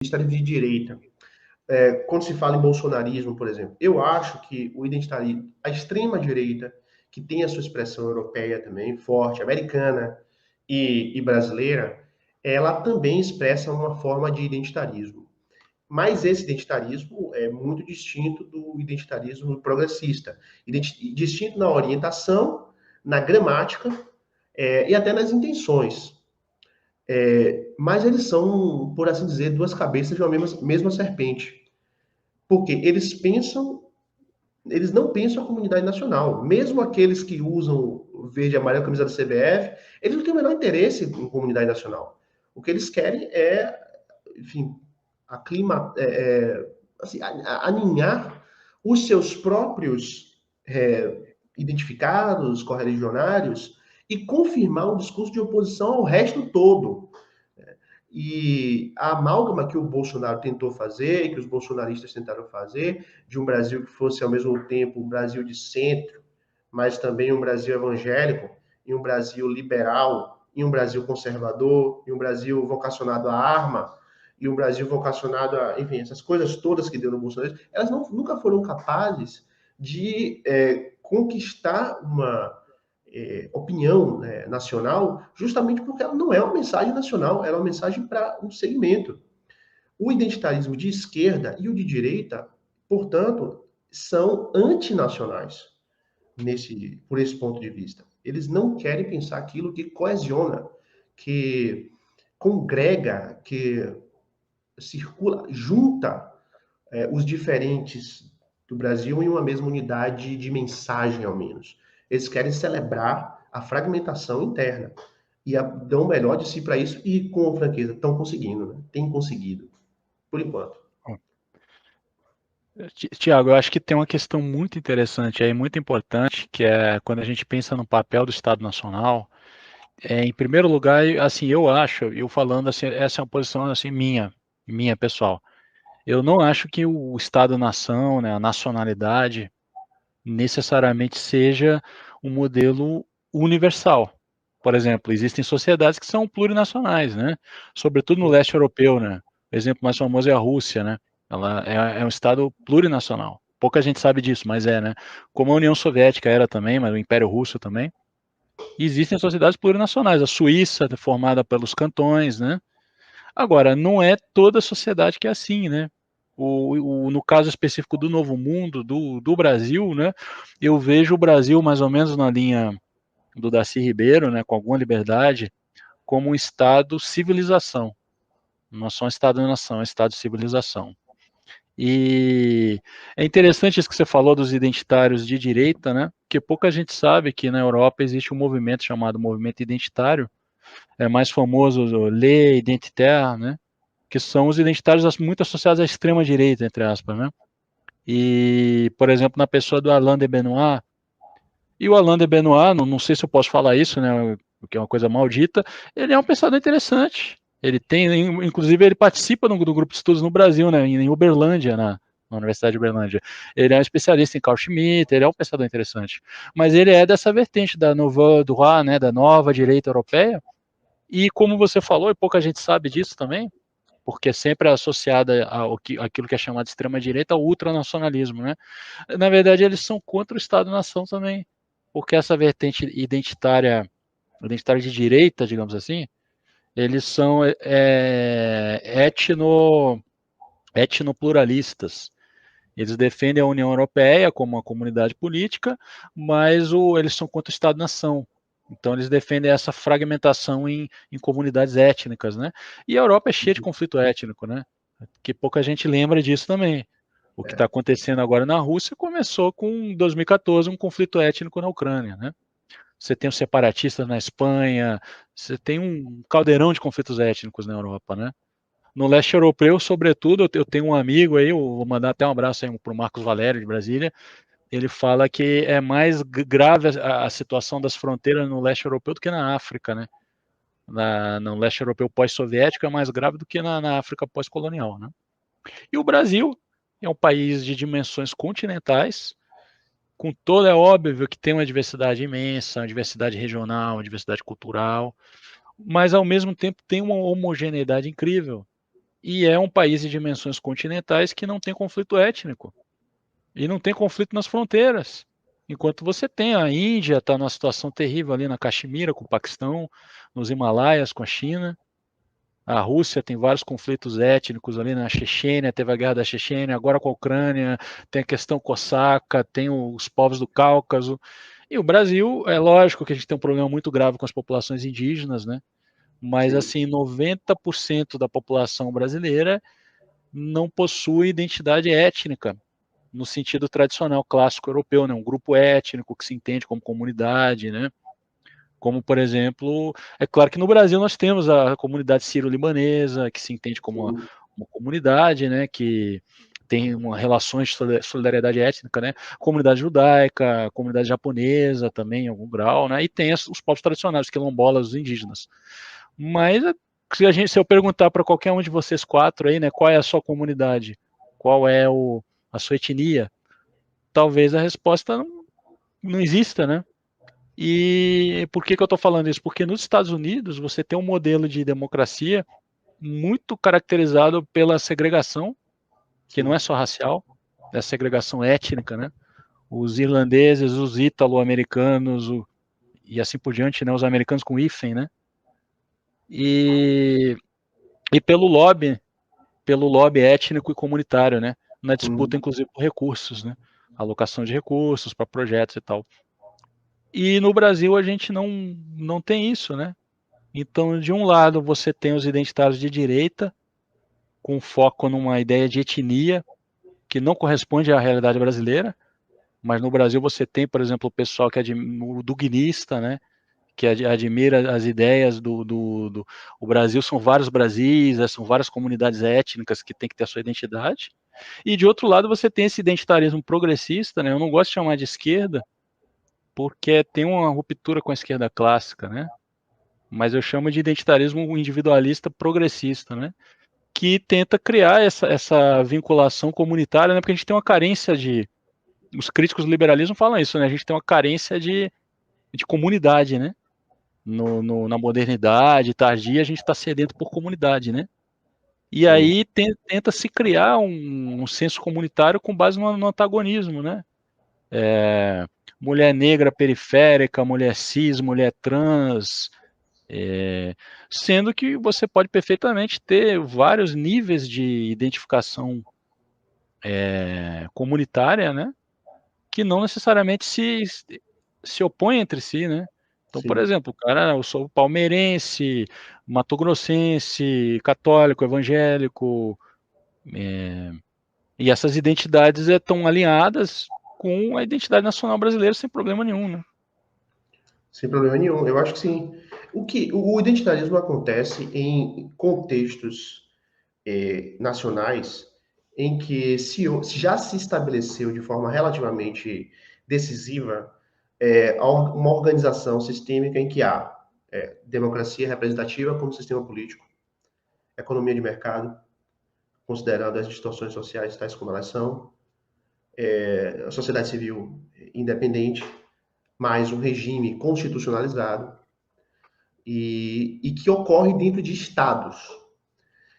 identitarismo de direita. Quando se fala em bolsonarismo, por exemplo, eu acho que o identitarismo, a extrema-direita, que tem a sua expressão europeia também, forte, americana e brasileira, ela também expressa uma forma de identitarismo. Mas esse identitarismo é muito distinto do identitarismo progressista. Distinto na orientação, na gramática e até nas intenções. Mas eles são, por assim dizer, duas cabeças de uma mesma serpente. Porque eles não pensam a comunidade nacional. Mesmo aqueles que usam o verde e amarelo, a camisa da CBF, eles não têm o menor interesse em comunidade nacional. O que eles querem é, enfim, assim, aninhar os seus próprios identificados, correligionários, e confirmar um discurso de oposição ao resto todo. E a amálgama que o Bolsonaro tentou fazer, que os bolsonaristas tentaram fazer, de um Brasil que fosse ao mesmo tempo um Brasil de centro, mas também um Brasil evangélico, e um Brasil liberal, e um Brasil conservador, e um Brasil vocacionado à arma, e um Brasil vocacionado a, enfim, essas coisas todas que deu no Bolsonaro, elas nunca foram capazes de conquistar uma opinião nacional, justamente porque ela não é uma mensagem nacional, ela é uma mensagem para um segmento. O identitarismo de esquerda e o de direita, portanto, são antinacionais por esse ponto de vista. Eles não querem pensar aquilo que coesiona, que congrega, que circula, junta os diferentes do Brasil em uma mesma unidade de mensagem, ao menos. Eles querem celebrar a fragmentação interna e dão o melhor de si para isso e, com franqueza, estão conseguindo, né? Tem conseguido, por enquanto. Tiago, eu acho que tem uma questão muito interessante aí, muito importante, que é quando a gente pensa no papel do Estado Nacional. Em primeiro lugar, assim, eu acho, eu falando assim, essa é uma posição assim minha pessoal. Eu não acho que o Estado-nação, né, a nacionalidade, necessariamente seja um modelo universal. Por exemplo, existem sociedades que são plurinacionais, né? Sobretudo no leste europeu, né? O exemplo mais famoso é a Rússia, né? Ela é um estado plurinacional. Pouca gente sabe disso, mas é, né? Como a União Soviética era também, mas o Império Russo também. E existem sociedades plurinacionais. A Suíça é formada pelos cantões, né? Agora, não é toda sociedade que é assim, né? No caso específico do Novo Mundo, do Brasil, né? Eu vejo o Brasil mais ou menos na linha do Darcy Ribeiro, né? Com alguma liberdade, como um Estado civilização. Não é só um Estado-nação, é um Estado-civilização. E é interessante isso que você falou dos identitários de direita, né? Porque pouca gente sabe que na Europa existe um movimento chamado movimento identitário, é mais famoso o Les Identitaires, né? Que são os identitários muito associados à extrema direita, entre aspas, né? E, por exemplo, na pessoa do Alain de Benoit, e o Alain de Benoit, não sei se eu posso falar isso, né? Porque é uma coisa maldita, ele é um pensador interessante. Ele tem, inclusive, ele participa do grupo de estudos no Brasil, né? Em Uberlândia, na Universidade de Uberlândia. Ele é um especialista em Carl Schmitt, ele é um pensador interessante. Mas ele é dessa vertente da Nouvelle Droite, né? Da nova direita europeia. E como você falou, e pouca gente sabe disso também, porque é sempre associada àquilo que é chamado de extrema-direita, ao ultranacionalismo, né? Na verdade, eles são contra o Estado-nação também, porque essa vertente identitária de direita, digamos assim, eles são etnopluralistas. Eles defendem a União Europeia como uma comunidade política, mas eles são contra o Estado-nação. Então eles defendem essa fragmentação em comunidades étnicas, né? E a Europa é cheia de conflito étnico, né? Que pouca gente lembra disso também. O que está acontecendo agora na Rússia começou com 2014 um conflito étnico na Ucrânia, né? Você tem os separatistas na Espanha, você tem um caldeirão de conflitos étnicos na Europa, né? No leste europeu, sobretudo, eu tenho um amigo aí, eu vou mandar até um abraço aí para o Marcos Valério, de Brasília. Ele fala que é mais grave a situação das fronteiras no leste europeu do que na África, né? No leste europeu pós-soviético é mais grave do que na África pós-colonial, né? E o Brasil é um país de dimensões continentais, com todo, é óbvio que tem uma diversidade imensa, uma diversidade regional, uma diversidade cultural, mas ao mesmo tempo tem uma homogeneidade incrível. e é um país de dimensões continentais que não tem conflito étnico e não tem conflito nas fronteiras. Enquanto você tem a Índia, está numa situação terrível ali na Caxemira com o Paquistão, nos Himalaias com a China. A Rússia tem vários conflitos étnicos ali na Chechênia, teve a guerra da Chechênia, agora com a Ucrânia, tem a questão cosaca, tem os povos do Cáucaso. E o Brasil, é lógico que a gente tem um problema muito grave com as populações indígenas, né? Mas, Sim. assim, 90% da população brasileira não possui identidade étnica, no sentido tradicional clássico europeu, né? Um grupo étnico que se entende como comunidade, né? Como, por exemplo, é claro que no Brasil nós temos a comunidade sírio-libanesa, que se entende como uma comunidade, né? Que tem uma relações de solidariedade étnica, né? Comunidade judaica, comunidade japonesa também, em algum grau, né? E tem os povos tradicionais, os quilombolas, os indígenas. Mas se eu perguntar para qualquer um de vocês quatro aí, né, qual é a sua comunidade, qual é a sua etnia, talvez a resposta não exista, né? E por que eu estou falando isso? Porque nos Estados Unidos você tem um modelo de democracia muito caracterizado pela segregação, que não é Sim. só racial, é segregação étnica, né? Os irlandeses, os ítalo-americanos, e assim por diante, né? Os americanos com hífen, né? E, e pelo lobby étnico e comunitário, né? Na disputa, Uhum. inclusive, por recursos, né? Alocação de recursos para projetos e tal. E no Brasil a gente não tem isso, né? Então, de um lado, você tem os identitários de direita, com foco numa ideia de etnia, que não corresponde à realidade brasileira, mas no Brasil você tem, por exemplo, o pessoal que é o duguinista, né? Que admira as ideias do. O Brasil são vários Brasis, são várias comunidades étnicas que têm que ter a sua identidade. E de outro lado, você tem esse identitarismo progressista, né? Eu não gosto de chamar de esquerda, porque tem uma ruptura com a esquerda clássica, né? Mas eu chamo de identitarismo individualista progressista, né? Que tenta criar essa vinculação comunitária, né? Porque a gente tem uma carência de. Os críticos do liberalismo falam isso, né? A gente tem uma carência de comunidade, né? Na modernidade tardia, a gente está sedento por comunidade, né? E Sim. aí tenta se criar um senso comunitário com base no antagonismo, né? Mulher negra periférica, mulher cis, mulher trans, sendo que você pode perfeitamente ter vários níveis de identificação comunitária, né? Que não necessariamente se opõem entre si, né? Então, por Sim. exemplo, cara, eu sou palmeirense, matogrossense, católico, evangélico, é, e essas identidades estão alinhadas com a identidade nacional brasileira sem problema nenhum, né? Sem problema nenhum, eu acho que sim. O identitarismo acontece em contextos nacionais em que se já se estabeleceu de forma relativamente decisiva uma organização sistêmica em que há democracia representativa como sistema político, economia de mercado, considerando as distorções sociais tais como elas são, a sociedade civil independente, mais um regime constitucionalizado e que ocorre dentro de estados.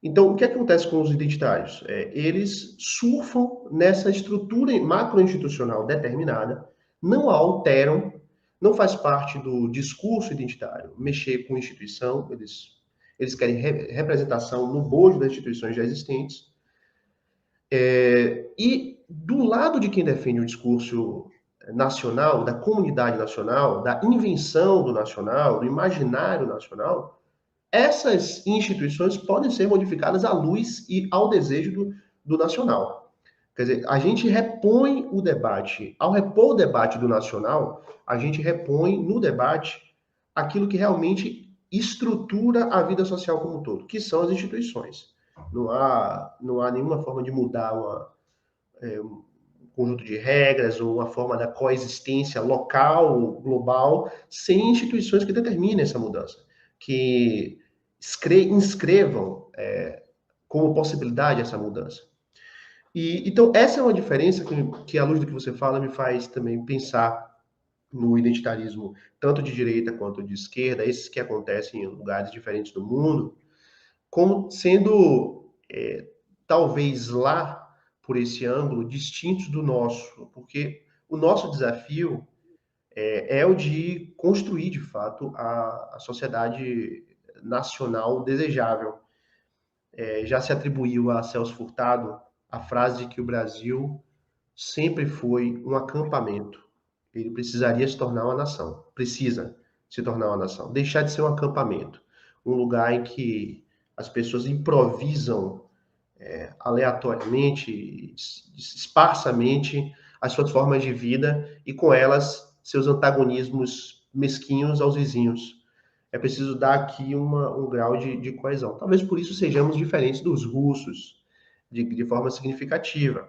Então, o que acontece com os identitários? Eles surfam nessa estrutura macroinstitucional determinada, não a alteram, não faz parte do discurso identitário mexer com instituição, eles querem representação no bojo das instituições já existentes. E do lado de quem defende o discurso nacional, da comunidade nacional, da invenção do nacional, do imaginário nacional, essas instituições podem ser modificadas à luz e ao desejo do nacional. Quer dizer, a gente repõe o debate, ao repor o debate do nacional, a gente repõe no debate aquilo que realmente estrutura a vida social como um todo, que são as instituições. Não há nenhuma forma de mudar um conjunto de regras ou uma forma da coexistência local, global, sem instituições que determinem essa mudança, que inscrevam como possibilidade essa mudança. Então, essa é uma diferença que, à luz do que você fala, me faz também pensar no identitarismo, tanto de direita quanto de esquerda, esses que acontecem em lugares diferentes do mundo, como sendo talvez lá, por esse ângulo, distintos do nosso, porque o nosso desafio é o de construir, de fato, a sociedade nacional desejável. Já se atribuiu a Celso Furtado a frase de que o Brasil sempre foi um acampamento. Ele precisaria se tornar uma nação. Precisa se tornar uma nação. Deixar de ser um acampamento. Um lugar em que as pessoas improvisam aleatoriamente, esparsamente, as suas formas de vida e com elas seus antagonismos mesquinhos aos vizinhos. É preciso dar aqui um grau de coesão. Talvez por isso sejamos diferentes dos russos, de forma significativa.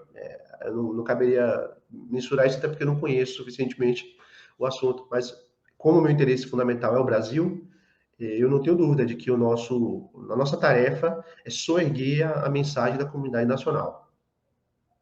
Eu não caberia mensurar isso, até porque eu não conheço suficientemente o assunto, mas como o meu interesse fundamental é o Brasil, eu não tenho dúvida de que a nossa tarefa é soerguer a mensagem da comunidade nacional.